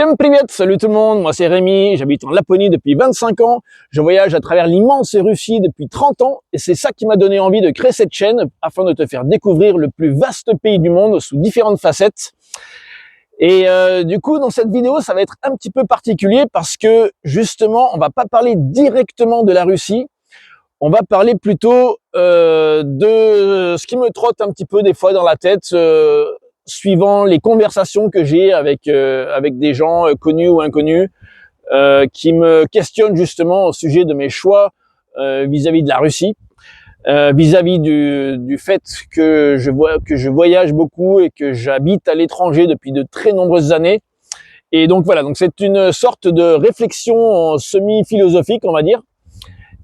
Всем привет, salut tout le monde, moi c'est Rémi, j'habite en Laponie depuis 25 ans, je voyage à travers l'immense Russie depuis 30 ans et c'est ça qui m'a donné envie de créer cette chaîne afin de te faire découvrir le plus vaste pays du monde sous différentes facettes. Et du coup, dans cette vidéo, ça va être un petit peu particulier parce que justement, on va pas parler directement de la Russie, on va parler plutôt de ce qui me trotte un petit peu des fois dans la tête, suivant les conversations que j'ai avec des gens connus ou inconnus, qui me questionnent justement au sujet de mes choix vis-à-vis de la Russie, vis-à-vis du fait que je voyage beaucoup et que j'habite à l'étranger depuis de très nombreuses années. Et donc voilà, donc c'est une sorte de réflexion semi-philosophique, on va dire.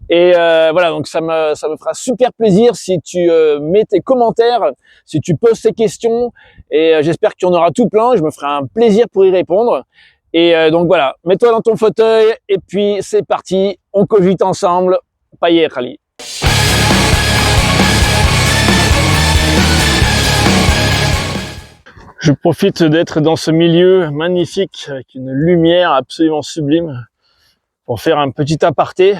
Et voilà, donc ça me fera super plaisir si tu mets tes commentaires, si tu poses tes questions, et j'espère qu'il y en aura tout plein. Je me ferai un plaisir pour y répondre. Et donc voilà, mets-toi dans ton fauteuil et puis c'est parti, on cogite ensemble. Paye Khali. Je profite d'être dans ce milieu magnifique avec une lumière absolument sublime pour faire un petit aparté.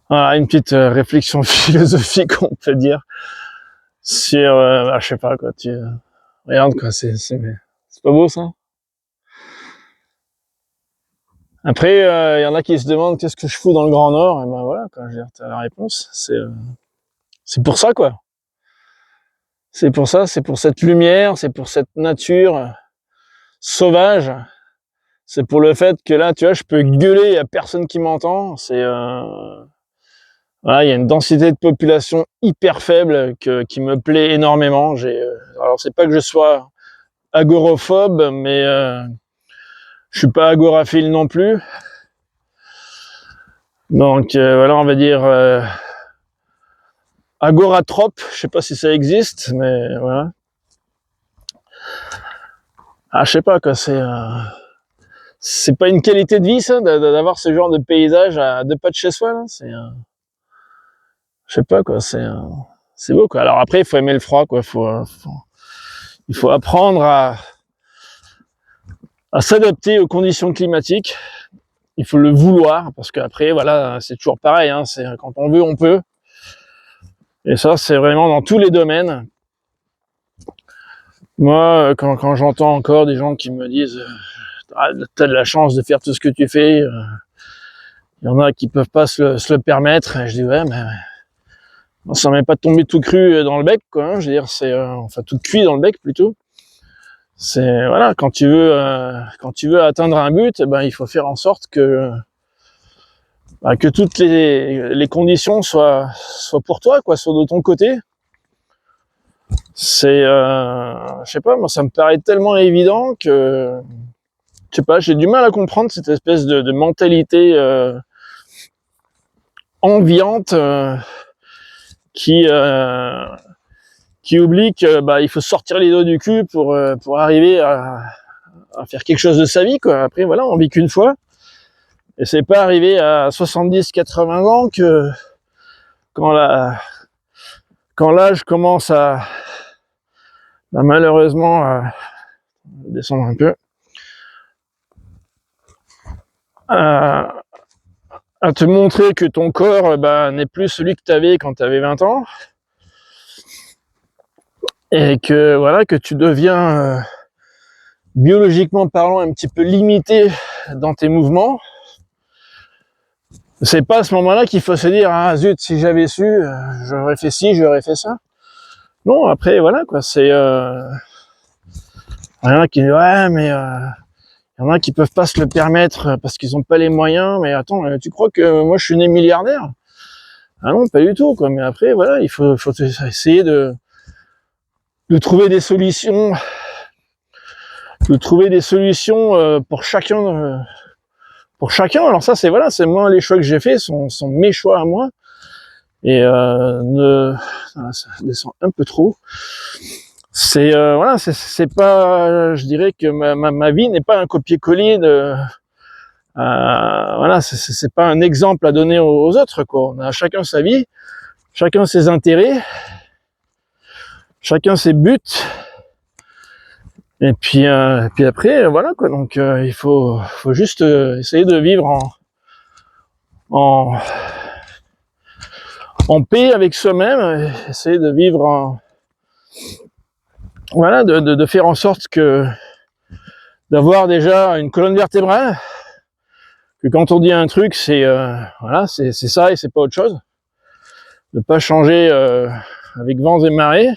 Voilà, une petite réflexion philosophique, on peut dire, sur, je sais pas quoi, regarde quoi, c'est pas beau ça? Après, y en a qui se demandent qu'est-ce que je fous dans le Grand Nord, et ben voilà, quoi, je veux dire, t'as la réponse, c'est pour ça quoi. C'est pour ça, c'est pour cette lumière, c'est pour cette nature sauvage, c'est pour le fait que là, tu vois, je peux gueuler, y a personne qui m'entend, voilà, il y a une densité de population hyper faible qui me plaît énormément. Alors c'est pas que je sois agoraphobe, mais je suis pas agoraphile non plus. Donc voilà, on va dire agoratrope. Je sais pas si ça existe, mais voilà. Ah, je sais pas quoi. C'est pas une qualité de vie ça, d'avoir ce genre de paysage à 2 pas de chez soi. Là. Je sais pas quoi. C'est beau quoi. Alors après, il faut aimer le froid quoi. Il faut apprendre à s'adapter aux conditions climatiques. Il faut le vouloir, parce qu'après, voilà, c'est toujours pareil, hein, c'est quand on veut, on peut. Et ça, c'est vraiment dans tous les domaines. Moi, quand j'entends encore des gens qui me disent t'as de la chance de faire tout ce que tu fais, il y en a qui peuvent pas se le permettre, et je dis ouais, mais ça m'est pas tombé tout cru dans le bec, quoi, hein, je veux dire, enfin tout cuit dans le bec plutôt. C'est voilà, quand tu veux atteindre un but, ben il faut faire en sorte que toutes les conditions soient pour toi, quoi, soient de ton côté. Je sais pas, moi ça me paraît tellement évident que je sais pas, j'ai du mal à comprendre cette espèce de mentalité enviante qui oublie que il faut sortir les doigts du cul pour arriver à faire quelque chose de sa vie, quoi. Après voilà, on vit qu'une fois. Et c'est pas arrivé à 70-80 ans que quand l'âge commence à malheureusement descendre un peu, à te montrer que ton corps n'est plus celui que tu avais quand tu avais 20 ans, et que voilà, que tu deviens biologiquement parlant un petit peu limité dans tes mouvements. C'est pas à ce moment-là qu'il faut se dire ah zut, si j'avais su, j'aurais fait ci, j'aurais fait ça. Non, après voilà quoi, c'est rien qui dit ouais mais il y en a qui peuvent pas se le permettre parce qu'ils ont pas les moyens. Mais attends, tu crois que moi je suis né milliardaire? Ah non, pas du tout quoi. Mais après voilà, il faut essayer de trouver des solutions, pour chacun. Alors ça c'est voilà, c'est moi, les choix que j'ai faits sont mes choix à moi. Et ça descend un peu trop. C'est voilà, c'est pas, je dirais que ma vie n'est pas un copier-coller de voilà, c'est pas un exemple à donner aux autres, quoi. On a chacun sa vie, chacun ses intérêts, chacun ses buts, Et puis après, voilà quoi. Donc il faut juste essayer de vivre en, en paix avec soi-même, essayer de vivre voilà, de faire en sorte que d'avoir déjà une colonne vertébrale, que quand on dit un truc, c'est voilà, c'est ça et c'est pas autre chose. De pas changer avec vents et marées.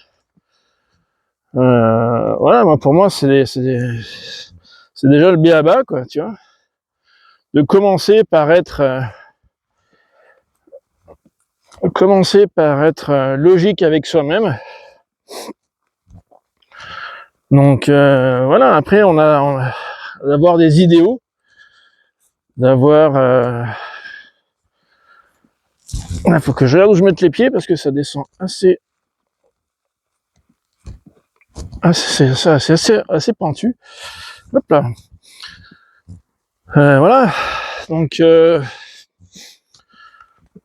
Voilà, moi, pour moi, c'est déjà le b.a.-ba, quoi, tu vois. De commencer par être logique avec soi-même. Donc voilà, après on a d'avoir des idéaux, d'avoir il faut que je regarde où je mette les pieds parce que ça descend assez pentu. Hop là. Voilà. Donc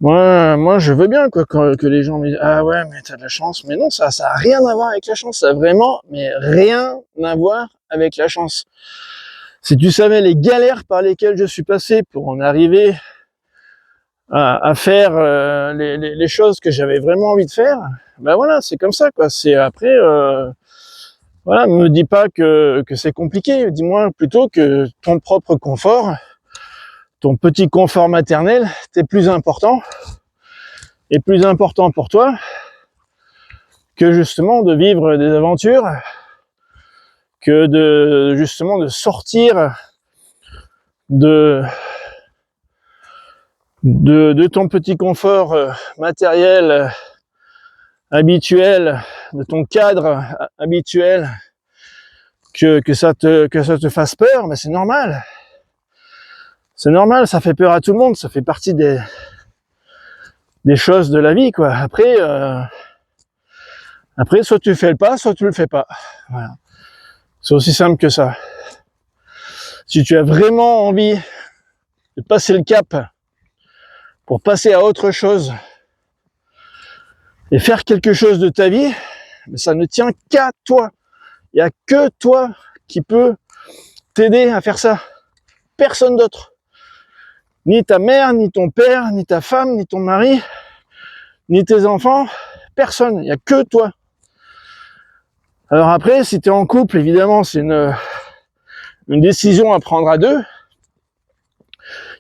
moi je veux bien quoi que les gens me disent ah ouais mais t'as de la chance, mais non, ça a rien à voir avec la chance, ça a vraiment mais rien à voir avec la chance. Si tu savais les galères par lesquelles je suis passé pour en arriver à faire les choses que j'avais vraiment envie de faire, ben voilà, c'est comme ça quoi. C'est après voilà, me dis pas que c'est compliqué, dis-moi plutôt que ton propre confort, ton petit confort maternel, t'es plus important pour toi que justement de vivre des aventures, que de justement de sortir de ton petit confort matériel habituel, de ton cadre habituel, que ça te fasse peur, mais c'est normal. C'est normal, ça fait peur à tout le monde, ça fait partie des choses de la vie, quoi. Après, soit tu fais le pas, soit tu le fais pas. Voilà. C'est aussi simple que ça. Si tu as vraiment envie de passer le cap pour passer à autre chose et faire quelque chose de ta vie, mais ça ne tient qu'à toi. Il n'y a que toi qui peut t'aider à faire ça. Personne d'autre. Ni ta mère, ni ton père, ni ta femme, ni ton mari, ni tes enfants. Personne. Il n'y a que toi. Alors après, si tu es en couple, évidemment, c'est une décision à prendre à deux.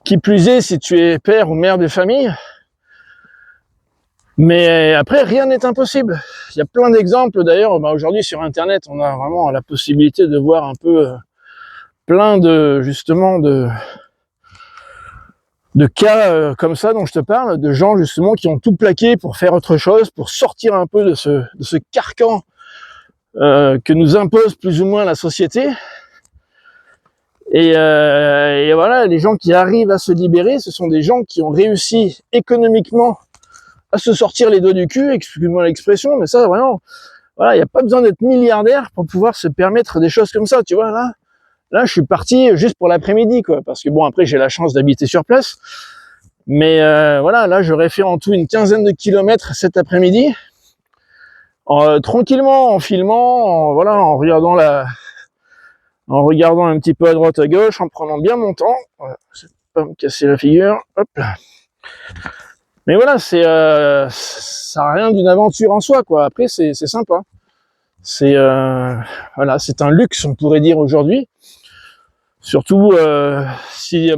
Qui plus est, si tu es père ou mère de famille. Mais après, rien n'est impossible. Il y a plein d'exemples. D'ailleurs, aujourd'hui sur Internet, on a vraiment la possibilité de voir un peu plein de justement de cas comme ça dont je te parle, de gens justement qui ont tout plaqué pour faire autre chose, pour sortir un peu de ce carcan que nous impose plus ou moins la société. Et voilà, les gens qui arrivent à se libérer, ce sont des gens qui ont réussi économiquement à se sortir les doigts du cul, excuse-moi l'expression, mais ça vraiment, voilà, il n'y a pas besoin d'être milliardaire pour pouvoir se permettre des choses comme ça, tu vois, là je suis parti juste pour l'après-midi, quoi, parce que bon, après j'ai la chance d'habiter sur place, mais voilà, là j'aurais fait en tout une 15aine de kilomètres cet après-midi, tranquillement, en filmant, voilà, en regardant un petit peu à droite à gauche, en prenant bien mon temps, voilà, je vais pas me casser la figure, hop là. Mais voilà, ça n'a rien d'une aventure en soi, quoi. Après, c'est sympa. C'est voilà, c'est un luxe, on pourrait dire aujourd'hui. Surtout si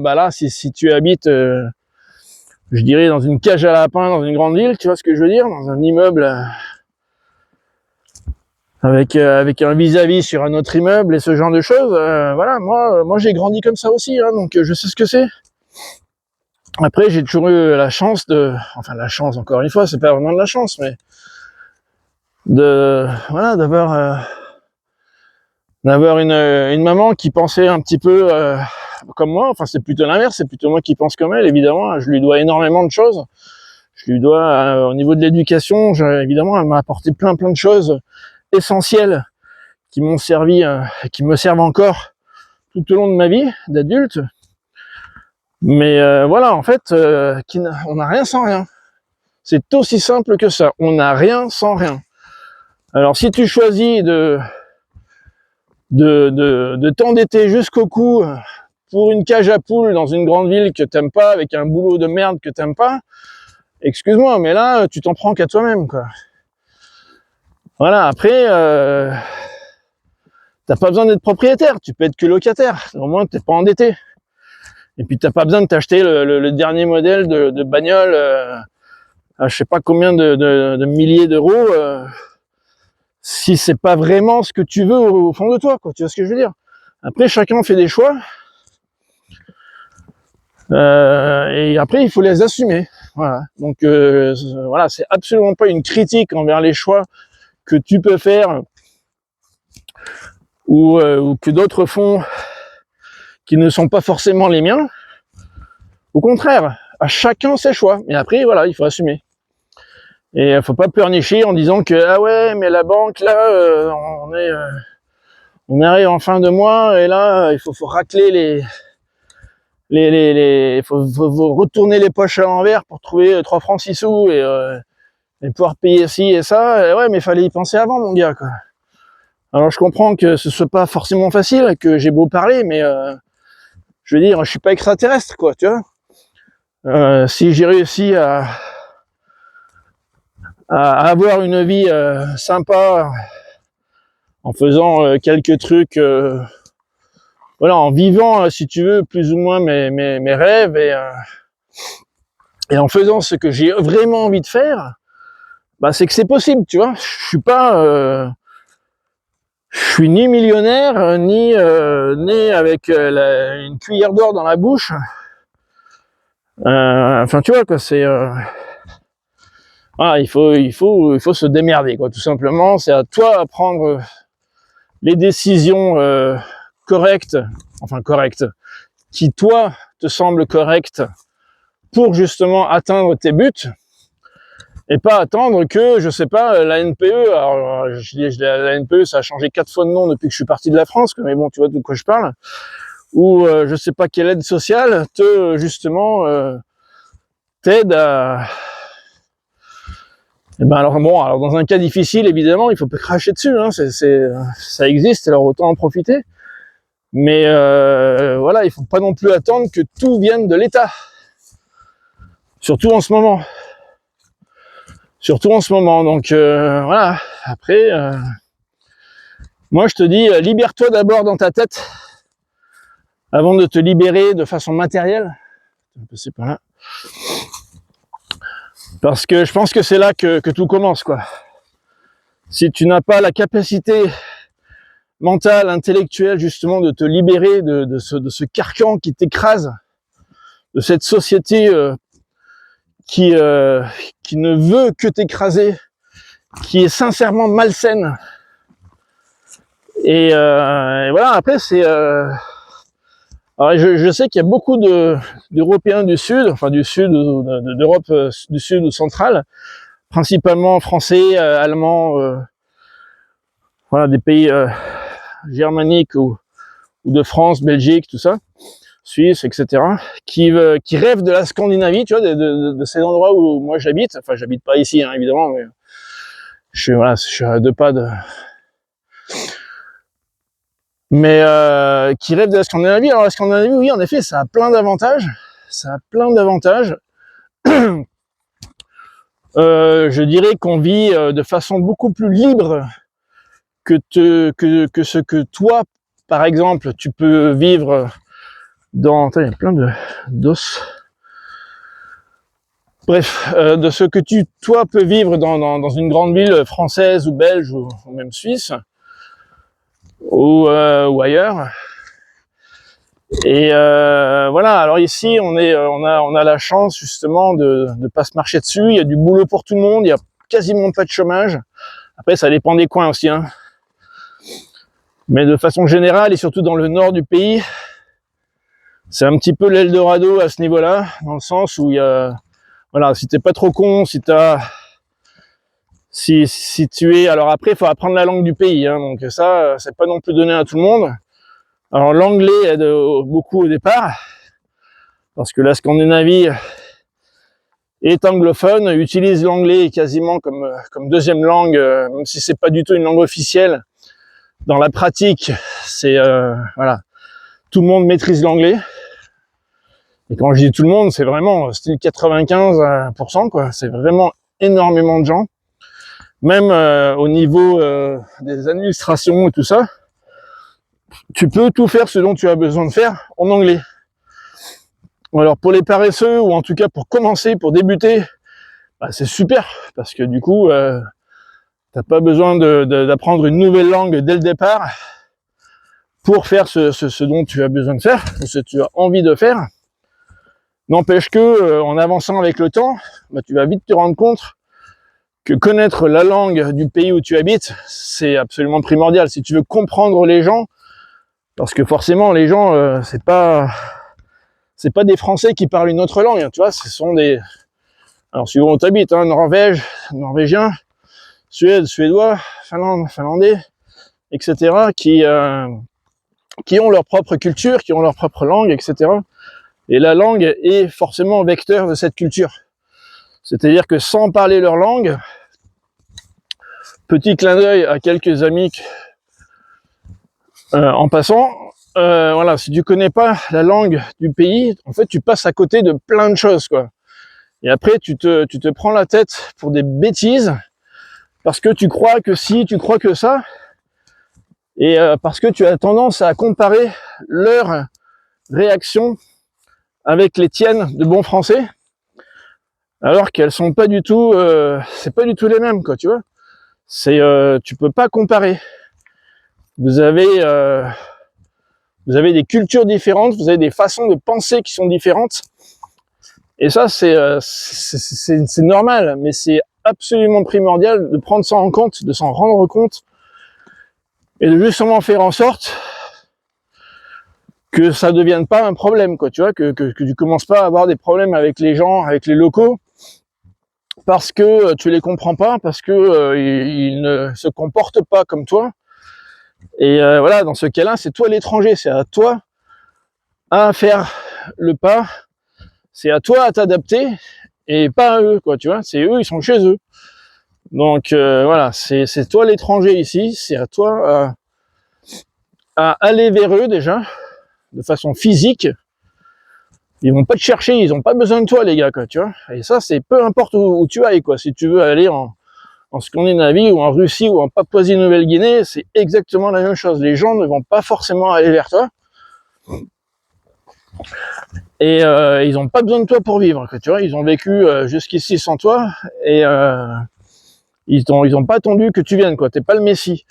tu habites, je dirais, dans une cage à lapins, dans une grande ville, tu vois ce que je veux dire, dans un immeuble avec un vis-à-vis sur un autre immeuble et ce genre de choses. Voilà, moi j'ai grandi comme ça aussi, hein, donc je sais ce que c'est. Après, j'ai toujours eu la chance la chance, encore une fois, c'est pas vraiment de la chance, mais d'avoir une maman qui pensait un petit peu comme moi. Enfin, c'est plutôt l'inverse, c'est plutôt moi qui pense comme elle, évidemment. Je lui dois énormément de choses. Je lui dois, au niveau de l'éducation, évidemment, elle m'a apporté plein de choses essentielles qui m'ont servi, qui me servent encore tout au long de ma vie d'adulte. Mais voilà, en fait, on n'a rien sans rien. C'est aussi simple que ça. On n'a rien sans rien. Alors, si tu choisis de de t'endetter jusqu'au cou pour une cage à poules dans une grande ville que t'aimes pas, avec un boulot de merde que t'aimes pas, excuse-moi, mais là, tu t'en prends qu'à toi-même, quoi. Voilà, après, t'as pas besoin d'être propriétaire, tu peux être que locataire, au moins t'es pas endetté. Et puis t'as pas besoin de t'acheter le dernier modèle de bagnole à je sais pas combien de milliers d'euros, si c'est pas vraiment ce que tu veux au fond de toi, quoi. Tu vois ce que je veux dire? Après, chacun fait des choix, et après il faut les assumer. Voilà. Donc voilà, c'est absolument pas une critique envers les choix que tu peux faire ou que d'autres font qui ne sont pas forcément les miens. Au contraire, à chacun ses choix. Mais après, voilà, il faut assumer. Et il faut pas pleurnicher en disant que ah ouais, mais la banque là, on arrive en fin de mois et là, il faut racler faut retourner les poches à l'envers pour trouver 3 francs 6 sous et pouvoir payer ci et ça. Et ouais, mais fallait y penser avant, mon gars, quoi. Alors je comprends que ce soit pas forcément facile, que j'ai beau parler, mais je veux dire, je suis pas extraterrestre, quoi, tu vois. Si j'ai réussi à avoir une vie sympa en faisant quelques trucs, voilà, en vivant, si tu veux, plus ou moins mes rêves et en faisant ce que j'ai vraiment envie de faire, bah c'est que c'est possible, tu vois. Je suis ni millionnaire, ni né avec une cuillère d'or dans la bouche. Enfin, tu vois, quoi, c'est voilà, il faut se démerder, quoi, tout simplement. C'est à toi à prendre les décisions correctes, qui toi te semblent correctes pour justement atteindre tes buts, et pas attendre que, je sais pas, la NPE, alors la NPE, ça a changé 4 fois de nom depuis que je suis parti de la France, mais bon, tu vois de quoi je parle, ou je sais pas quelle aide sociale te justement t'aide à... Et ben alors bon, alors dans un cas difficile, évidemment, il faut pas cracher dessus, hein, ça existe, alors autant en profiter. Mais voilà, il faut pas non plus attendre que tout vienne de l'État. Surtout en ce moment. Donc voilà, après, moi je te dis, libère-toi d'abord dans ta tête, avant de te libérer de façon matérielle. Je vais passer par là. Parce que je pense que c'est là que tout commence, quoi. Si tu n'as pas la capacité mentale, intellectuelle, justement, de te libérer de ce carcan qui t'écrase, de cette société qui ne veut que t'écraser, qui est sincèrement malsaine. Et voilà, après, c'est... alors, je sais qu'il y a beaucoup d'Européens du Sud, enfin du Sud, d'Europe du Sud ou centrale, principalement français, allemands, voilà, des pays germaniques ou de France, Belgique, tout ça, Suisse, etc., qui rêvent de la Scandinavie, tu vois, de ces endroits où moi j'habite. Enfin, j'habite pas ici, hein, évidemment, mais je suis à 2 pas de... Mais qui rêvent de la Scandinavie. Alors la Scandinavie, oui, en effet, ça a plein d'avantages. Je dirais qu'on vit de façon beaucoup plus libre que ce que toi, par exemple, tu peux vivre dans... Attends, il y a plein d'os. Bref, de ce que toi, peux vivre dans une grande ville française ou belge ou même suisse ou ailleurs. Et voilà, alors ici, on a la chance justement de pas se marcher dessus. Il y a du boulot pour tout le monde, il y a quasiment pas de chômage. Après, ça dépend des coins aussi, hein. Mais de façon générale, et surtout dans le nord du pays, c'est un petit peu l'Eldorado à ce niveau-là, dans le sens où il y a... Voilà, si t'es pas trop con, si tu es... Alors après, il faut apprendre la langue du pays, hein, donc ça, c'est pas non plus donné à tout le monde. Alors l'anglais aide beaucoup au départ, parce que la Scandinavie est anglophone, utilise l'anglais quasiment comme deuxième langue, même si c'est pas du tout une langue officielle. Dans la pratique, c'est voilà, tout le monde maîtrise l'anglais. Et quand je dis tout le monde, c'est vraiment style 95%, quoi. C'est vraiment énormément de gens. Même au niveau des administrations et tout ça, tu peux tout faire ce dont tu as besoin de faire en anglais. Alors pour les paresseux, ou en tout cas pour commencer, pour débuter, bah, c'est super, parce que du coup, t'as pas besoin d'apprendre une nouvelle langue dès le départ pour faire ce dont tu as besoin de faire, ou ce que tu as envie de faire. N'empêche que, en avançant avec le temps, bah, tu vas vite te rendre compte que connaître la langue du pays où tu habites, c'est absolument primordial. Si tu veux comprendre les gens, parce que forcément, les gens, c'est pas des Français qui parlent une autre langue, hein, tu vois, ce sont des... Alors, suivant où tu habites, hein, Norvège, norvégien, Suède, suédois, Finlande, finlandais, etc., qui ont leur propre culture, qui ont leur propre langue, etc. Et la langue est forcément vecteur de cette culture. C'est-à-dire que sans parler leur langue, petit clin d'œil à quelques amis en passant, voilà, si tu connais pas la langue du pays, en fait, tu passes à côté de plein de choses, quoi. Et après, tu te prends la tête pour des bêtises, parce que tu crois que si, tu crois que ça, et parce que tu as tendance à comparer leurs réactions avec les tiennes de bon français, alors qu'elles sont pas du tout, c'est pas du tout les mêmes, quoi, tu vois. C'est, tu peux pas comparer. Vous avez des cultures différentes, vous avez des façons de penser qui sont différentes. Et ça, c'est normal, mais c'est absolument primordial de prendre ça en compte, de s'en rendre compte, et de justement faire en sorte que ça devienne pas un problème, quoi, tu vois, que tu commences pas à avoir des problèmes avec les gens, avec les locaux, parce que tu les comprends pas, parce que ils ne se comportent pas comme toi. Et voilà, dans ce cas-là, c'est toi l'étranger, c'est à toi à faire le pas, c'est à toi à t'adapter, et pas à eux, quoi, tu vois, c'est eux, ils sont chez eux. Donc voilà, c'est toi l'étranger ici, c'est à toi à aller vers eux déjà, de façon physique. Ils vont pas te chercher, ils ont pas besoin de toi, les gars, quoi, tu vois. Et ça, c'est peu importe où tu ailles, quoi. Si tu veux aller en Scandinavie ou en Russie ou en Papouasie-Nouvelle-Guinée, c'est exactement la même chose. Les gens ne vont pas forcément aller vers toi. Et ils n'ont pas besoin de toi pour vivre, quoi, tu vois. Ils ont vécu jusqu'ici sans toi, et ils ont pas attendu que tu viennes, quoi. T'es pas le Messie.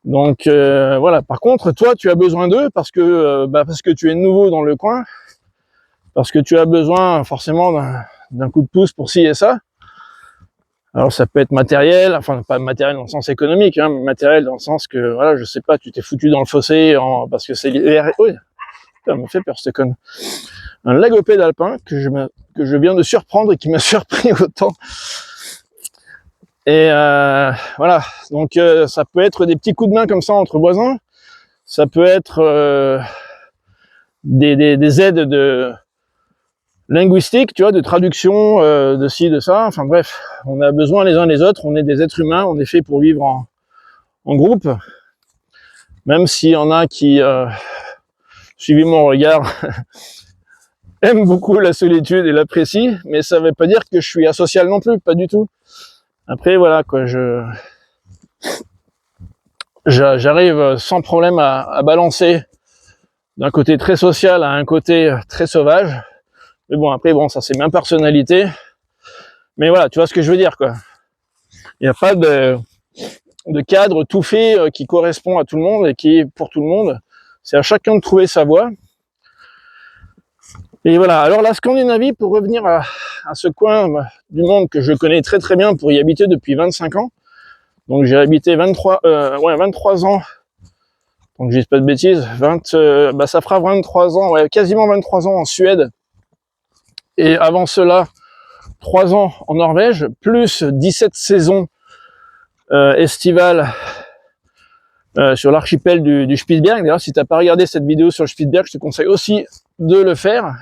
Donc voilà. Par contre, toi, tu as besoin d'eux parce que tu es nouveau dans le coin, parce que tu as besoin forcément d'un coup de pouce pour ci et ça. Alors ça peut être matériel, enfin pas matériel dans le sens économique, hein, mais matériel dans le sens que voilà, je sais pas, tu t'es foutu dans le fossé parce que c'est l'hiver. Oui, ça me fait peur cette conne. Un lagopède alpin que je viens de surprendre et qui m'a surpris autant. Et voilà, donc ça peut être des petits coups de main comme ça entre voisins, ça peut être des aides de linguistique, tu vois, de traduction, de ci, de ça, enfin bref, on a besoin les uns des autres, on est des êtres humains, on est fait pour vivre en groupe, même s'il y en a qui, suivez mon regard, aiment beaucoup la solitude et l'apprécient, mais ça ne veut pas dire que je suis asocial non plus, pas du tout. Après, voilà, quoi, j'arrive sans problème à balancer d'un côté très social à un côté très sauvage. Mais bon, après, bon, ça c'est ma personnalité. Mais voilà, tu vois ce que je veux dire, quoi. Il n'y a pas de cadre tout fait qui correspond à tout le monde et qui est pour tout le monde. C'est à chacun de trouver sa voie. Et voilà. Alors la Scandinavie, pour revenir à ce coin du monde que je connais très très bien pour y habiter depuis 25 ans. Donc j'ai habité 23 ans. Donc je dis pas de bêtises. Ça fera 23 ans, ouais, quasiment 23 ans en Suède. Et avant cela, 3 ans en Norvège, plus 17 saisons estivales sur l'archipel du Spitzberg. D'ailleurs, si tu n'as pas regardé cette vidéo sur le Spitzberg, je te conseille aussi de le faire.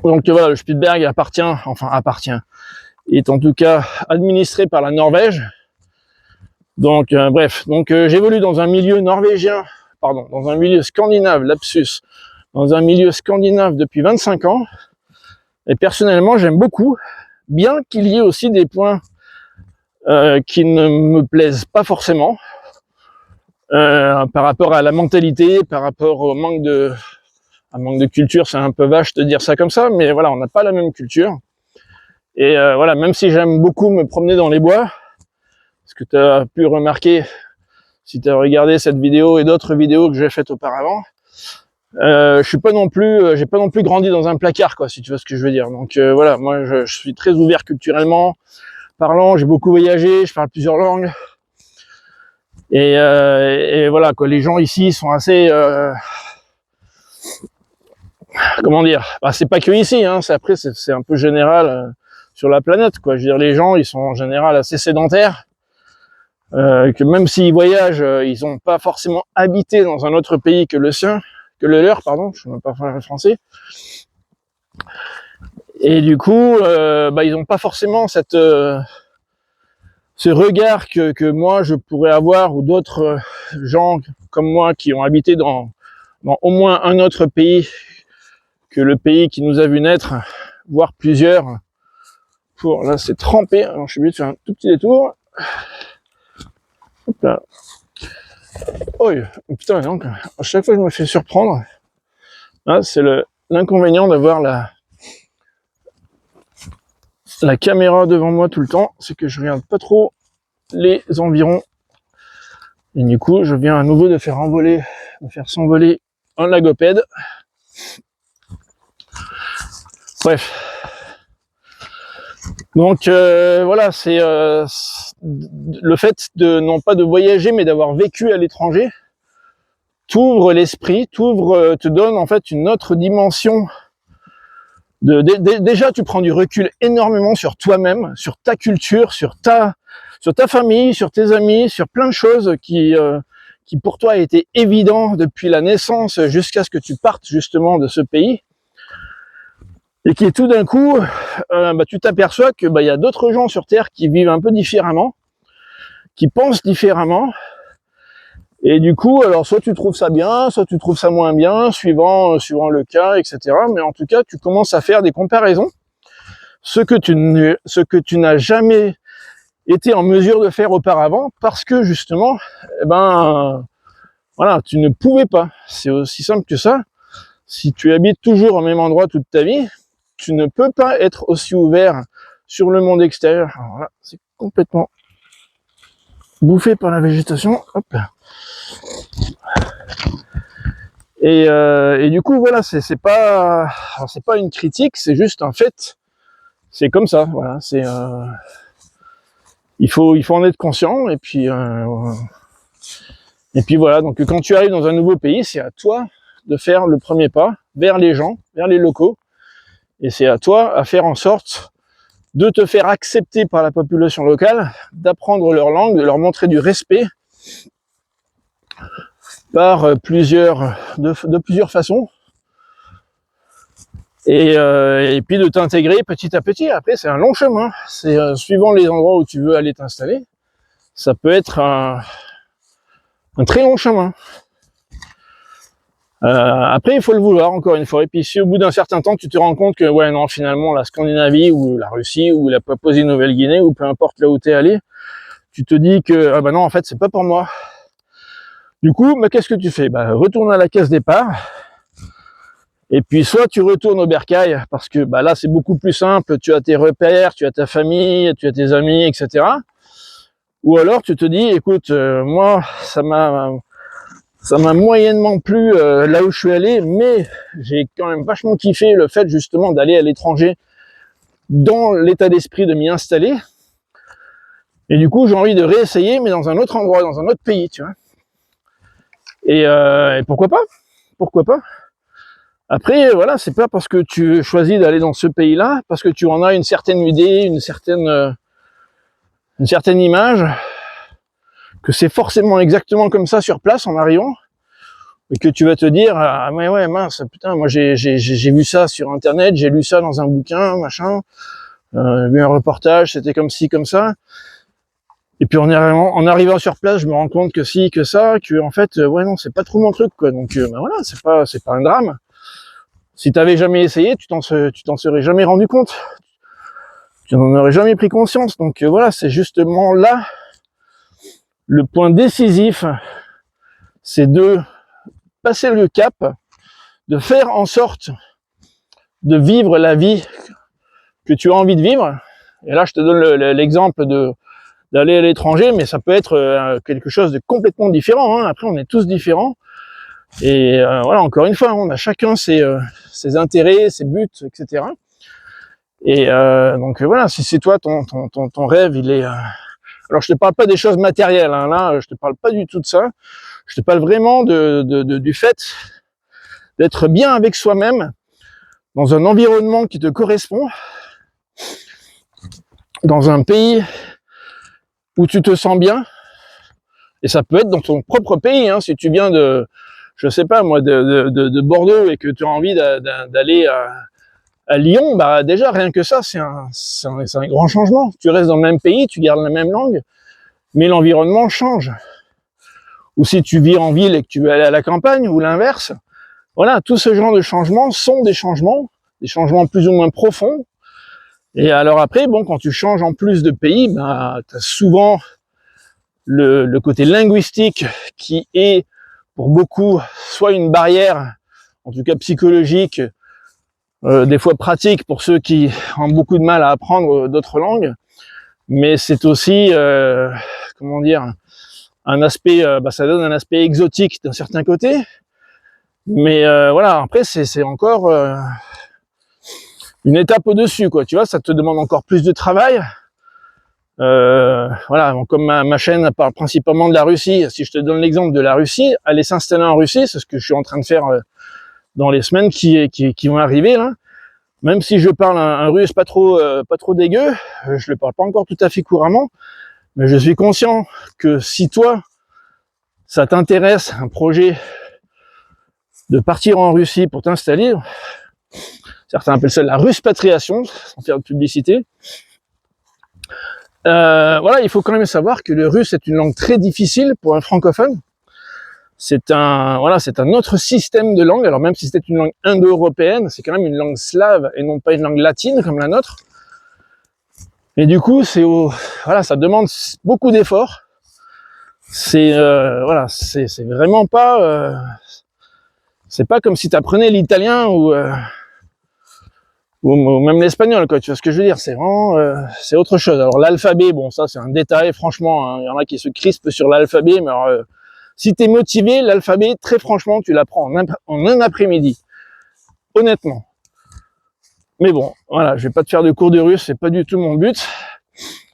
Donc voilà, le Spitzberg est en tout cas administré par la Norvège. Donc bref, donc j'évolue dans un milieu norvégien, pardon, dans un milieu scandinave, lapsus, dans un milieu scandinave depuis 25 ans. Et personnellement, j'aime beaucoup, bien qu'il y ait aussi des points qui ne me plaisent pas forcément, par rapport à la mentalité, par rapport au manque de culture. C'est un peu vache de dire ça comme ça, mais voilà, on n'a pas la même culture. Et voilà, même si j'aime beaucoup me promener dans les bois, ce que tu as pu remarquer si tu as regardé cette vidéo et d'autres vidéos que j'ai faites auparavant, je suis pas non plus, j'ai pas non plus grandi dans un placard, quoi, si tu vois ce que je veux dire. Donc voilà, moi je suis très ouvert culturellement parlant, j'ai beaucoup voyagé, je parle plusieurs langues. Et voilà, quoi, les gens ici sont assez, comment dire, bah, c'est pas que ici, hein, après c'est un peu général sur la planète, quoi. Je veux dire, les gens, ils sont en général assez sédentaires, que même s'ils voyagent, ils ont pas forcément habité dans un autre pays que le sien, que le leur, pardon, je ne sais même pas parler français. Et du coup, bah, ils n'ont pas forcément cette ce regard que moi je pourrais avoir, ou d'autres gens comme moi qui ont habité dans au moins un autre pays que le pays qui nous a vu naître, voire plusieurs. Pour là, c'est trempé. Alors, je suis obligé de faire un tout petit détour. Hop là. Oh putain, donc à chaque fois je me fais surprendre. Là, c'est l'inconvénient d'avoir la caméra devant moi tout le temps, c'est que je regarde pas trop les environs. Et du coup, je viens à nouveau de faire s'envoler un lagopède. Bref. Donc voilà, c'est le fait de non pas de voyager, mais d'avoir vécu à l'étranger, t'ouvre l'esprit, te donne en fait une autre dimension. Déjà, tu prends du recul énormément sur toi-même, sur ta culture, sur ta famille, sur tes amis, sur plein de choses qui pour toi étaient évidents depuis la naissance jusqu'à ce que tu partes justement de ce pays. Et qui tout d'un coup, bah, tu t'aperçois que bah, y a d'autres gens sur Terre qui vivent un peu différemment, qui pensent différemment. Et du coup, alors soit tu trouves ça bien, soit tu trouves ça moins bien, suivant le cas, etc. Mais en tout cas, tu commences à faire des comparaisons, ce que tu n'as jamais été en mesure de faire auparavant, parce que justement, eh ben, voilà, tu ne pouvais pas. C'est aussi simple que ça. Si tu habites toujours au même endroit toute ta vie, tu ne peux pas être aussi ouvert sur le monde extérieur. Alors là, c'est complètement bouffé par la végétation. Hop là. Et du coup, voilà, c'est pas une critique, c'est juste un fait. C'est comme ça, voilà. Il faut en être conscient. Et puis voilà. Donc quand tu arrives dans un nouveau pays, c'est à toi de faire le premier pas vers les gens, vers les locaux. Et c'est à toi à faire en sorte de te faire accepter par la population locale, d'apprendre leur langue, de leur montrer du respect par de plusieurs façons. Et puis de t'intégrer petit à petit. Après, c'est un long chemin. C'est suivant les endroits où tu veux aller t'installer, ça peut être un très long chemin. Après, il faut le vouloir, encore une fois. Et puis, si au bout d'un certain temps, tu te rends compte que, ouais, non, finalement, la Scandinavie, ou la Russie, ou la Papouasie-Nouvelle-Guinée, ou peu importe là où t'es allé, tu te dis que, ah bah non, en fait, c'est pas pour moi. Du coup, bah, qu'est-ce que tu fais? Bah, retourne à la case départ. Et puis, soit tu retournes au bercail, parce que, bah, là, c'est beaucoup plus simple. Tu as tes repères, tu as ta famille, tu as tes amis, etc. Ou alors, tu te dis, écoute, moi, ça m'a moyennement plu là où je suis allé, mais j'ai quand même vachement kiffé le fait justement d'aller à l'étranger dans l'état d'esprit de m'y installer. Et du coup, j'ai envie de réessayer, mais dans un autre endroit, dans un autre pays, tu vois. Et pourquoi pas? Pourquoi pas? Après, voilà, c'est pas parce que tu choisis d'aller dans ce pays-là, parce que tu en as une certaine idée, une certaine image, que c'est forcément exactement comme ça sur place en arrivant, et que tu vas te dire, ah mais ouais, mince, putain, moi j'ai vu ça sur internet, j'ai lu ça dans un bouquin, machin, vu un reportage, c'était comme ci, comme ça. Et puis en arrivant sur place, je me rends compte que si, que ça, que en fait, ouais non, c'est pas trop mon truc, quoi. Donc ben voilà, c'est pas un drame. Si t'avais jamais essayé, tu t'en serais jamais rendu compte. Tu n'en aurais jamais pris conscience. Donc voilà, c'est justement là le point décisif, c'est de passer le cap, de faire en sorte de vivre la vie que tu as envie de vivre. Et là, je te donne l'exemple d'aller à l'étranger, mais ça peut être quelque chose de complètement différent, hein. Après, on est tous différents. Et voilà, encore une fois, on a chacun ses intérêts, ses buts, etc. Et donc voilà, si c'est toi, ton rêve, il est... Alors, je te parle pas des choses matérielles, hein, là, je te parle pas du tout de ça. Je te parle vraiment du fait d'être bien avec soi-même, dans un environnement qui te correspond, dans un pays où tu te sens bien. Et ça peut être dans ton propre pays, hein, si tu viens de, je sais pas moi, de Bordeaux et que tu as envie d'aller à Lyon, bah déjà rien que ça, c'est un grand changement. Tu restes dans le même pays, tu gardes la même langue, mais l'environnement change. Ou si tu vis en ville et que tu veux aller à la campagne, ou l'inverse. Voilà, tout ce genre de changements sont des changements plus ou moins profonds. Et alors après, bon, quand tu changes en plus de pays, bah, tu as souvent le côté linguistique qui est pour beaucoup soit une barrière, en tout cas psychologique, des fois pratique pour ceux qui ont beaucoup de mal à apprendre d'autres langues, mais c'est aussi, comment dire, un aspect, ça donne un aspect exotique d'un certain côté, mais voilà, après c'est encore une étape au-dessus, quoi, tu vois, ça te demande encore plus de travail. Voilà, comme ma chaîne parle principalement de la Russie, si je te donne l'exemple de la Russie, aller s'installer en Russie, c'est ce que je suis en train de faire dans les semaines qui vont arriver là. Même si je parle un russe pas trop dégueu, je le parle pas encore tout à fait couramment, mais je suis conscient que si toi ça t'intéresse un projet de partir en Russie pour t'installer, certains appellent ça la ruspatriation, sans faire de publicité. Voilà, il faut quand même savoir que le russe est une langue très difficile pour un francophone. C'est un autre système de langue. Alors même si c'était une langue indo-européenne, c'est quand même une langue slave et non pas une langue latine comme la nôtre. Et du coup, ça demande beaucoup d'efforts. C'est vraiment pas, c'est pas comme si tu apprenais l'italien ou même l'espagnol, quoi. Tu vois ce que je veux dire? C'est vraiment, c'est autre chose. Alors l'alphabet, bon, ça c'est un détail, franchement, hein. Il y en a qui se crispent sur l'alphabet, mais alors, si t'es motivé, l'alphabet, très franchement, tu l'apprends en un après-midi. Honnêtement. Mais bon, voilà, je vais pas te faire de cours de russe, c'est pas du tout mon but.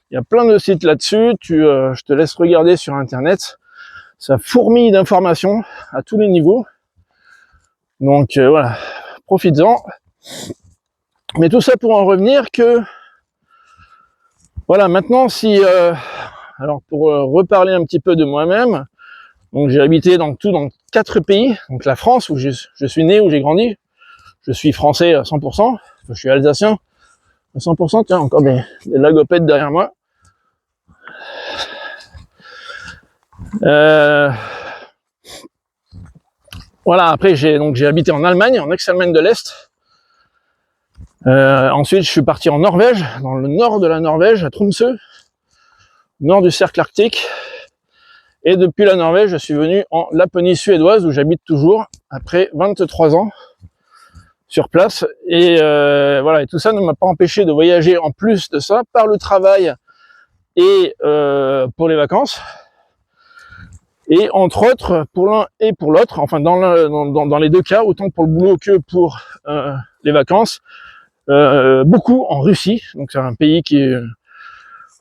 Il y a plein de sites là-dessus, je te laisse regarder sur internet. Ça fourmille d'informations à tous les niveaux. Donc voilà, profites-en. Mais tout ça pour en revenir que, voilà, maintenant alors pour reparler un petit peu de moi-même, donc j'ai habité dans 4 pays, donc la France où je suis né, où j'ai grandi, je suis français à 100%, je suis alsacien à 100%, tiens, encore des logopèdes derrière moi. Voilà, après j'ai habité en Allemagne, en ex-Allemagne de l'Est. Ensuite, je suis parti en Norvège, dans le nord de la Norvège, à Tromsø, nord du cercle arctique. Et depuis la Norvège, je suis venu en Laponie suédoise, où j'habite toujours, après 23 ans sur place. Et voilà, et tout ça ne m'a pas empêché de voyager en plus de ça, par le travail et pour les vacances. Et entre autres, pour l'un et pour l'autre, enfin dans les deux cas, autant pour le boulot que pour les vacances, beaucoup en Russie. Donc c'est un pays que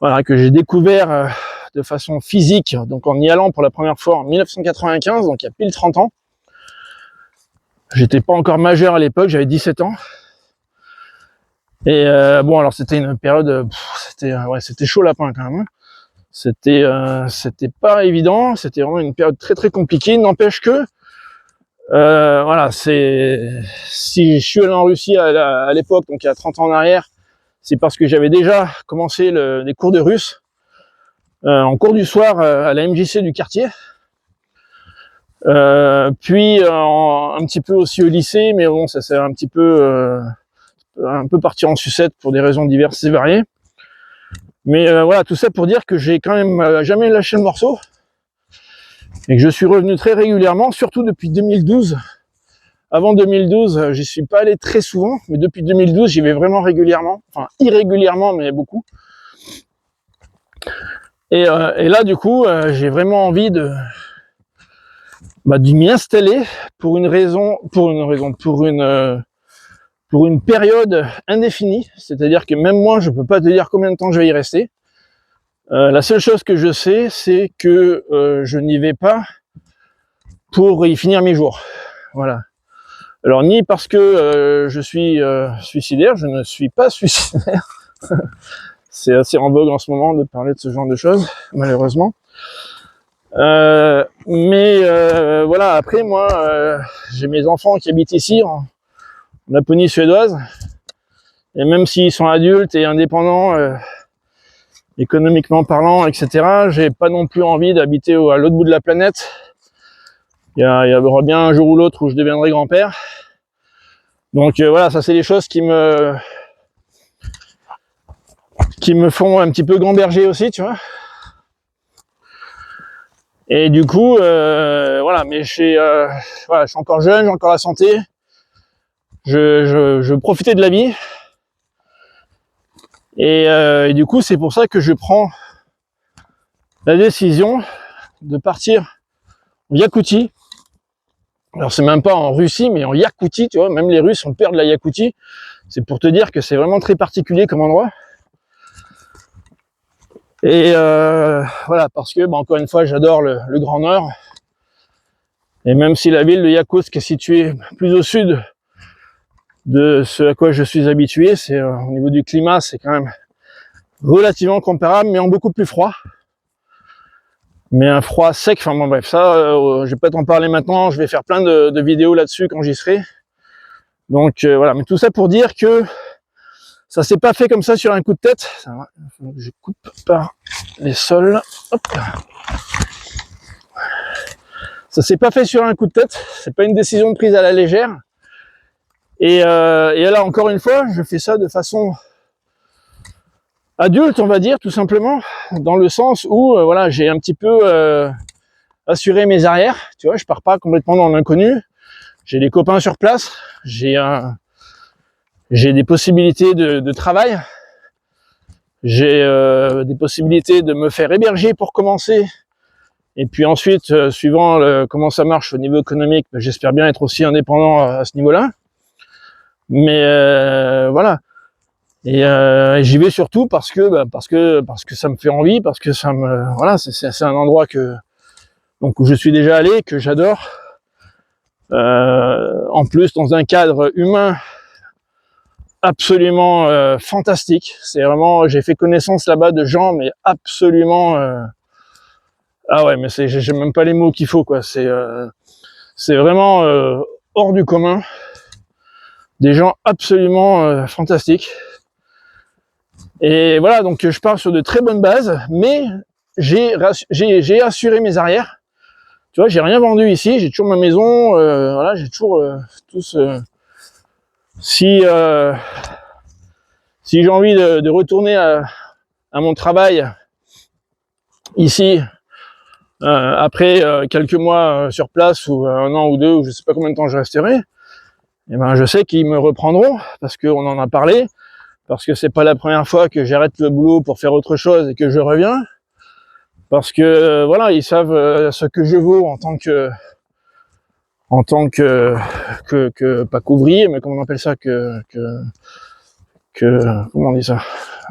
j'ai découvert de façon physique, donc en y allant pour la première fois en 1995, donc il y a pile 30 ans. J'étais pas encore majeur à l'époque, j'avais 17 ans. Et bon, alors c'était une période, c'était chaud lapin quand même. C'était pas évident, c'était vraiment une période très très compliquée. N'empêche que voilà, si je suis allé en Russie à l'époque, donc il y a 30 ans en arrière, c'est parce que j'avais déjà commencé les cours de russe. en cours du soir à la MJC du quartier. Puis un petit peu aussi au lycée, mais bon, ça s'est un peu parti en sucette pour des raisons diverses et variées. Mais voilà, tout ça pour dire que j'ai quand même jamais lâché le morceau et que je suis revenu très régulièrement, surtout depuis 2012. Avant 2012, j'y suis pas allé très souvent, mais depuis 2012, j'y vais vraiment régulièrement, enfin irrégulièrement, mais beaucoup. Et là, du coup, j'ai vraiment envie d'y m'y installer pour une période indéfinie. C'est-à-dire que même moi, je peux pas te dire combien de temps je vais y rester. La seule chose que je sais, c'est que je n'y vais pas pour y finir mes jours. Voilà. Alors, ni parce que je suis suicidaire, je ne suis pas suicidaire. C'est assez en vogue en ce moment de parler de ce genre de choses, malheureusement. Mais voilà, après moi, j'ai mes enfants qui habitent ici, en Laponie suédoise, et même s'ils sont adultes et indépendants, économiquement parlant, etc., j'ai pas non plus envie d'habiter à l'autre bout de la planète. Il y aura bien un jour ou l'autre où je deviendrai grand-père. Donc voilà, ça c'est des choses qui me font un petit peu gamberger aussi, tu vois. Et du coup, voilà, mais je suis encore jeune, j'ai encore la santé. Je profitais de la vie. Et du coup, c'est pour ça que je prends la décision de partir en Yakoutie. Alors, c'est même pas en Russie, mais en Yakoutie, tu vois. Même les Russes ont peur de la Yakoutie. C'est pour te dire que c'est vraiment très particulier comme endroit. Et voilà, parce que, encore une fois, j'adore le Grand Nord. Et même si la ville de Yakoutsk est située plus au sud de ce à quoi je suis habitué, c'est au niveau du climat, c'est quand même relativement comparable, mais en beaucoup plus froid. Mais un froid sec, enfin bon bref, ça, je vais pas t'en parler maintenant, je vais faire plein de vidéos là-dessus quand j'y serai. Donc voilà, mais tout ça pour dire que ça s'est pas fait comme ça sur un coup de tête. Je coupe par les sols. Hop. Ça s'est pas fait sur un coup de tête, c'est pas une décision prise à la légère. Et là, encore une fois, je fais ça de façon adulte, on va dire, tout simplement, dans le sens où, voilà, j'ai un petit peu assuré mes arrières, tu vois, je pars pas complètement dans l'inconnu, j'ai des copains sur place, j'ai des possibilités de travail, j'ai des possibilités de me faire héberger pour commencer, et puis ensuite, suivant comment ça marche au niveau économique, j'espère bien être aussi indépendant à ce niveau-là. Mais voilà. Et j'y vais surtout parce que ça me fait envie, parce que ça me voilà, c'est un endroit où je suis déjà allé, que j'adore. En plus dans un cadre humain absolument fantastique. C'est vraiment, j'ai fait connaissance là-bas de gens mais absolument ah ouais, mais j'ai même pas les mots qu'il faut quoi. C'est vraiment hors du commun. Des gens absolument fantastiques. Et voilà, donc je pars sur de très bonnes bases, mais j'ai assuré mes arrières. Tu vois, j'ai rien vendu ici, j'ai toujours ma maison, voilà, j'ai toujours tout ce... Si j'ai envie de retourner à mon travail ici, après quelques mois sur place, ou un an ou deux, ou je sais pas combien de temps je resterai, et ben je sais qu'ils me reprendront, parce qu'on en a parlé, parce que c'est pas la première fois que j'arrête le boulot pour faire autre chose et que je reviens, parce que voilà, ils savent ce que je vaux en tant que pas qu'ouvrier, mais comment on appelle ça, comment on dit ça,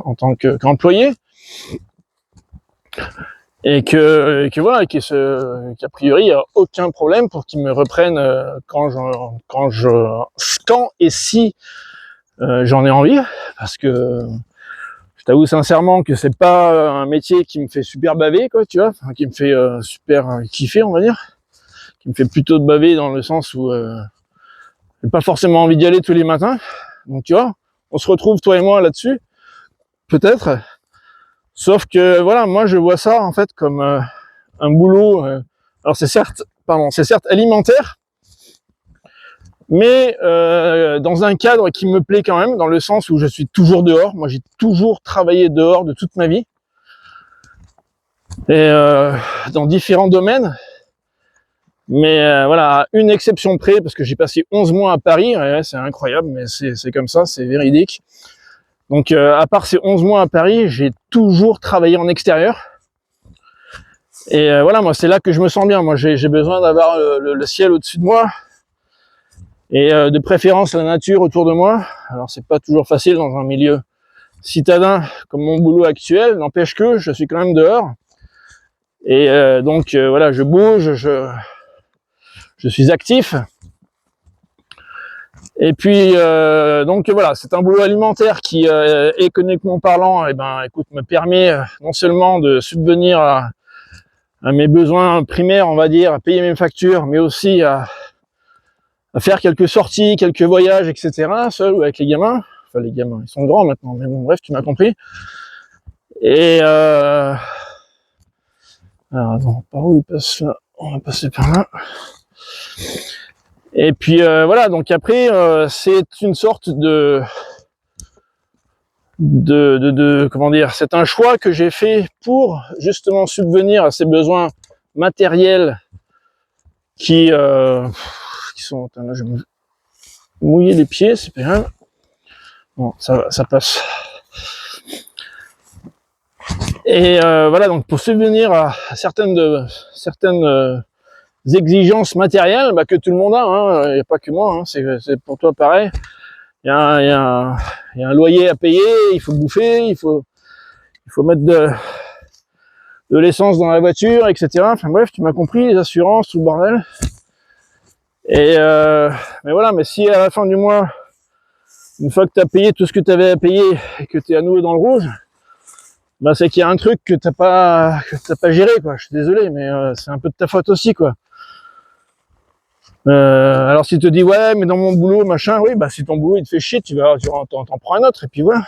en tant qu'employé, et voilà, qu'a priori il n'y a aucun problème pour qu'ils me reprennent quand et si j'en ai envie, parce que je t'avoue sincèrement que c'est pas un métier qui me fait super baver, quoi, tu vois, enfin, qui me fait super kiffer, on va dire, qui me fait plutôt de baver dans le sens où j'ai pas forcément envie d'y aller tous les matins. Donc tu vois, on se retrouve toi et moi là-dessus, peut-être. Sauf que voilà, moi je vois ça en fait comme un boulot. Alors c'est certes alimentaire, mais dans un cadre qui me plaît quand même, dans le sens où je suis toujours dehors. Moi j'ai toujours travaillé dehors de toute ma vie, et dans différents domaines. Mais voilà, à une exception près, parce que j'ai passé 11 mois à Paris, ouais, c'est incroyable, mais c'est comme ça, c'est véridique. Donc à part ces 11 mois à Paris, j'ai toujours travaillé en extérieur. Et voilà, moi c'est là que je me sens bien. Moi j'ai besoin d'avoir le ciel au-dessus de moi, et de préférence la nature autour de moi. Alors c'est pas toujours facile dans un milieu citadin comme mon boulot actuel, n'empêche que je suis quand même dehors. Et donc voilà, je bouge, je suis actif. Et puis donc voilà, c'est un boulot alimentaire qui, économiquement parlant, écoute, me permet non seulement de subvenir à mes besoins primaires, on va dire, à payer mes factures, mais aussi à faire quelques sorties, quelques voyages, etc., seul ou avec les gamins. Enfin, les gamins, ils sont grands maintenant, mais bon, bref, tu m'as compris. Et alors attends, par où il passe là? On va passer par là. Et puis voilà, donc après, c'est une sorte de comment dire, c'est un choix que j'ai fait pour justement subvenir à ces besoins matériels qui sont, attends, là je vais me mouiller les pieds, c'est pas grave. Bon, ça passe. Et voilà, donc pour subvenir à certaines exigences matérielles que tout le monde a, hein, il n'y a pas que moi, hein, c'est pour toi pareil. Il y a un loyer à payer, il faut bouffer, il faut mettre de l'essence dans la voiture, etc. Enfin bref, tu m'as compris, les assurances, tout le bordel. Et mais voilà, mais si à la fin du mois, une fois que tu as payé tout ce que tu avais à payer et que tu es à nouveau dans le rouge, c'est qu'il y a un truc que t'as pas géré, quoi. Je suis désolé, mais c'est un peu de ta faute aussi, quoi. Alors si tu te dis ouais, mais dans mon boulot, machin, oui, si ton boulot il te fait chier, t'en prends un autre, et puis voilà.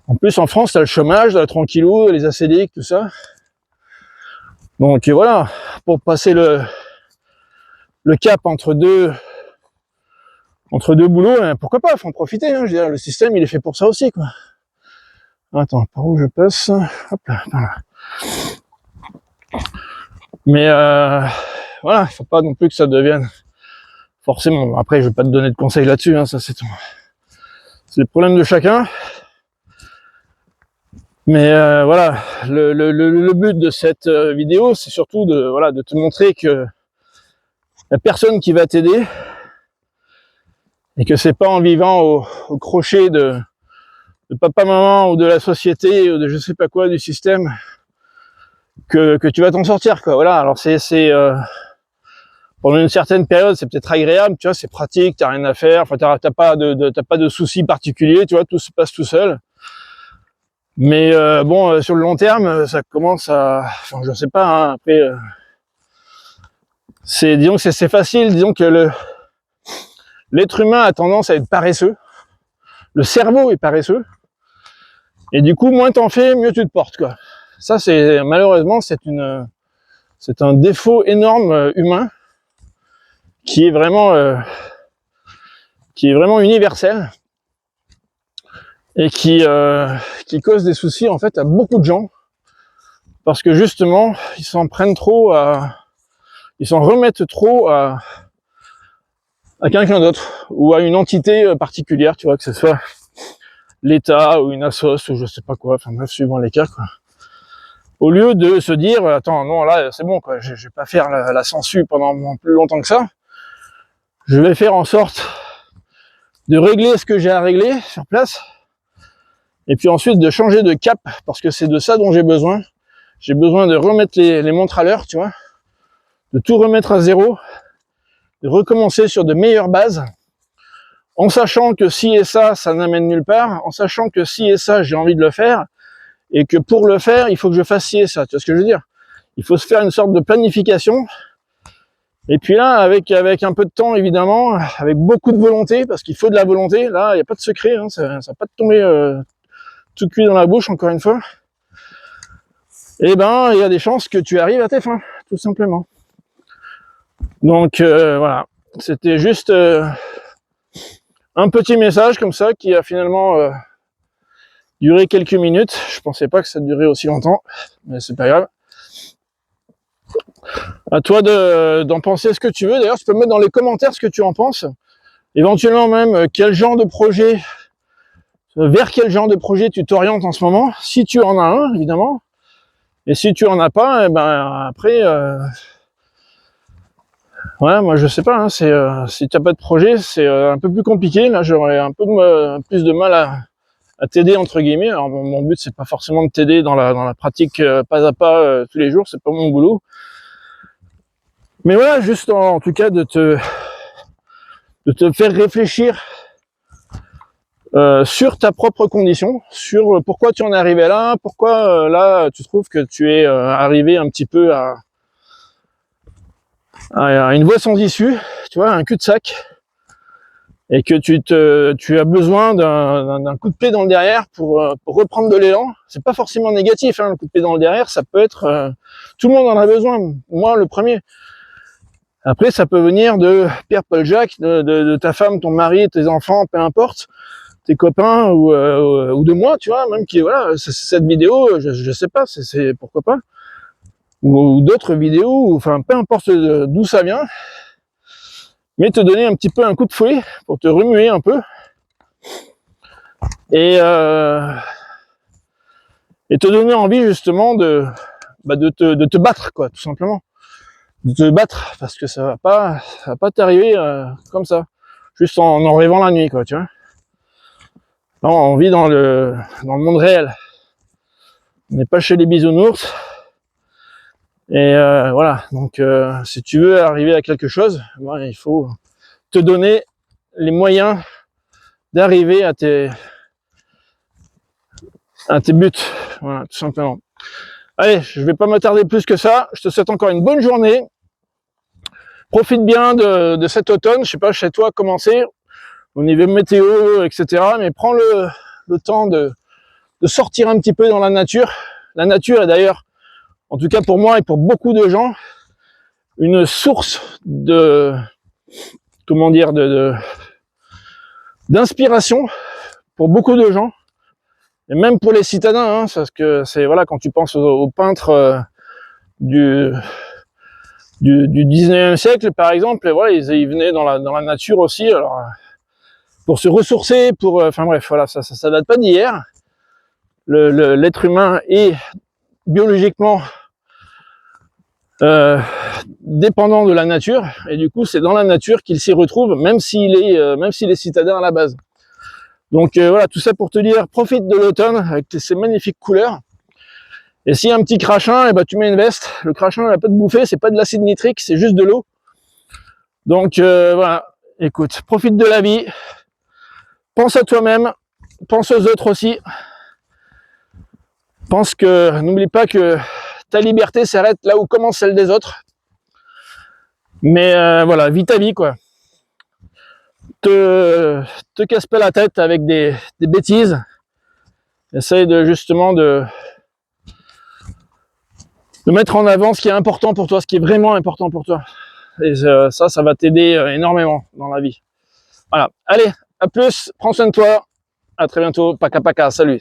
En plus, en France, t'as le chômage, t'as le tranquillou, les ACDI, tout ça. Donc voilà, pour passer le cap entre deux boulots, pourquoi pas, faut en profiter, hein. Je veux dire, le système il est fait pour ça aussi, quoi. Attends, par où je passe? Hop là, voilà. Mais voilà, il faut pas non plus que ça devienne forcément. Après, je vais pas te donner de conseils là-dessus, hein, ça c'est le problème de chacun. Mais voilà, le but de cette vidéo, c'est surtout de te montrer que la personne qui va t'aider, et que c'est pas en vivant au crochet de papa, maman, ou de la société, ou de je sais pas quoi, du système, que tu vas t'en sortir, quoi. Voilà, alors c'est pendant une certaine période, c'est peut-être agréable, tu vois, c'est pratique, t'as rien à faire, enfin t'as pas de soucis particuliers, tu vois, tout se passe tout seul. Mais bon, sur le long terme, ça commence à, enfin je sais pas, hein, après, disons que c'est facile, disons que l'être humain a tendance à être paresseux, le cerveau est paresseux, et du coup, moins t'en fais, mieux tu te portes, quoi. Ça, c'est malheureusement, c'est un défaut énorme humain qui est vraiment universel et qui cause des soucis en fait à beaucoup de gens, parce que justement, ils s'en remettent trop à quelqu'un d'autre ou à une entité particulière, tu vois, que ce soit l'État ou une assoce ou je sais pas quoi, enfin bref, suivant les cas, quoi. Au lieu de se dire, attends, non, là, c'est bon, quoi, je vais pas faire la sangsue pendant plus longtemps que ça. Je vais faire en sorte de régler ce que j'ai à régler sur place, et puis ensuite de changer de cap, parce que c'est de ça dont j'ai besoin. J'ai besoin de remettre les montres à l'heure, tu vois, de tout remettre à zéro, de recommencer sur de meilleures bases, en sachant que ci et ça n'amène nulle part, en sachant que ci et ça, j'ai envie de le faire, et que pour le faire, il faut que je fasse ci et ça. Tu vois ce que je veux dire? Il faut se faire une sorte de planification. Et puis là, avec un peu de temps, évidemment, avec beaucoup de volonté, parce qu'il faut de la volonté, là, il n'y a pas de secret, hein, ça va pas te tomber tout cuit dans la bouche, encore une fois. eh ben, il y a des chances que tu arrives à tes fins, tout simplement. Donc voilà, c'était juste un petit message comme ça qui a finalement duré quelques minutes. Je pensais pas que ça durait aussi longtemps, mais c'est pas grave. À toi d'en penser ce que tu veux. D'ailleurs, tu peux me mettre dans les commentaires ce que tu en penses. Éventuellement même quel genre de projet, vers quel genre de projet tu t'orientes en ce moment, si tu en as un, évidemment. Et si tu en as pas, eh ben après, ouais, moi je sais pas. Hein, si tu n'as pas de projet, c'est un peu plus compliqué. Là, j'aurais un peu plus de mal à t'aider entre guillemets. Alors mon but c'est pas forcément de t'aider dans la pratique pas à pas tous les jours, c'est pas mon boulot. Mais voilà, juste en tout cas de te faire réfléchir sur ta propre condition, sur pourquoi tu en es arrivé là, pourquoi là tu trouves que tu es arrivé un petit peu à une voie sans issue, tu vois, un cul-de-sac, et que tu as besoin d'un coup de pied dans le derrière pour reprendre de l'élan. C'est pas forcément négatif, hein, le coup de pied dans le derrière, ça peut être tout le monde en a besoin, moi le premier. Après, ça peut venir de Pierre Paul Jacques, de ta femme, ton mari, tes enfants, peu importe, tes copains ou de moi, tu vois, même qui voilà, cette vidéo, je sais pas, c'est pourquoi pas, ou d'autres vidéos, enfin peu importe d'où ça vient, mais te donner un petit peu un coup de fouet pour te remuer un peu et te donner envie justement de te battre, quoi, tout simplement, de te battre, parce que ça va pas t'arriver comme ça, juste en rêvant la nuit, quoi, tu vois. Non, on vit dans le monde réel. On n'est pas chez les bisounours. Et voilà, donc si tu veux arriver à quelque chose, ben, il faut te donner les moyens d'arriver à tes buts. Voilà, tout simplement. Allez, je vais pas m'attarder plus que ça. Je te souhaite encore une bonne journée. Profite bien de cet automne. Je sais pas chez toi comment c'est au niveau météo, etc. Mais prends le temps de sortir un petit peu dans la nature. La nature est d'ailleurs, en tout cas pour moi et pour beaucoup de gens, une source de, comment dire, d'inspiration pour beaucoup de gens, et même pour les citadins, hein, parce que c'est, voilà, quand tu penses aux peintres du 19e siècle, par exemple, voilà, ils venaient dans la nature aussi, alors pour se ressourcer, pour, enfin bref, voilà, ça date pas d'hier. L'être humain est biologiquement dépendant de la nature, et du coup c'est dans la nature qu'il s'y retrouve, même s'il est citadin à la base. Donc voilà, tout ça pour te dire, profite de l'automne avec ces magnifiques couleurs. Et s'il y a un petit crachin, et ben tu mets une veste. Le crachin il va pas te bouffer, c'est pas de l'acide nitrique, c'est juste de l'eau. Donc voilà, écoute, profite de la vie, pense à toi-même, pense aux autres aussi. Pense que, n'oublie pas que ta liberté s'arrête là où commence celle des autres. Mais voilà, vis ta vie, quoi. Te casse pas la tête avec des bêtises. Essaye justement de mettre en avant ce qui est important pour toi, ce qui est vraiment important pour toi. Et ça va t'aider énormément dans la vie. Voilà. Allez, à plus, prends soin de toi. À très bientôt. Paka paka, salut.